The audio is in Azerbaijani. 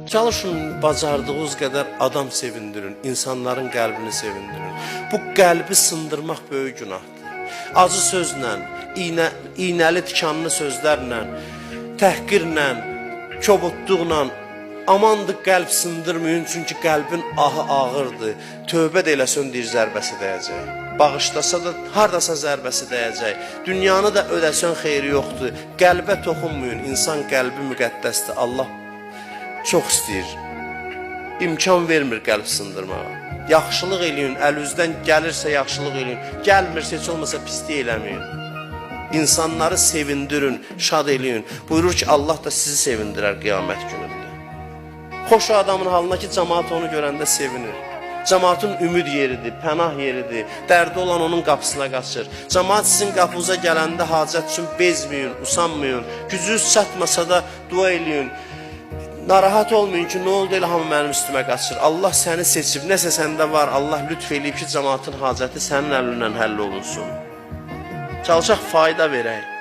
Çalışın bacardığınız qədər adam sevindirin, insanların qəlbini sevindirin. Bu qəlbi sındırmaq böyük günahdır. Acı sözlə, iynəli tikanlı sözlərlə, təhqirlə, kobudluqla amandır qəlb sındırmayın, çünki qəlbin ahı ağırdır. Tövbə də eləsən deyir zərbəsi dəyəcək. Bağışlasa da hardasa zərbəsi dəyəcək. Dünyanı da ödəsən xeyri yoxdur. Qəlbə toxunmayın, insan qəlbi müqəddəsdir. Allah çox istəyir, imkan vermir qəlb sındırmağa. Yaxşılıq eləyin, əlinizdən gəlirsə yaxşılıq eləyin, gəlmirsə heç olmasa pislik eləməyin. İnsanları sevindirin, şad eləyin. Buyurur ki, Allah da sizi sevindirər qiyamət günündə. Xoş adamın halına ki, cəmaat onu görəndə sevinir. Cəmaatın ümid yeridir, pənah yeridir, dərdi olan onun qapısına qaçır. Cəmaat sizin qapınıza gələndə hacət üçün bezməyin, usanmayın, gücünüz çatmasa da dua eləyin. Narahat olmayın ki, nə oldu elə hamı mənim üstümə qaçır. Allah səni seçib, nəsə səndə var, Allah lütf eləyib ki, cəmaatın hacəti sənin əlindən həll olunsun. Çalışaq fayda verək.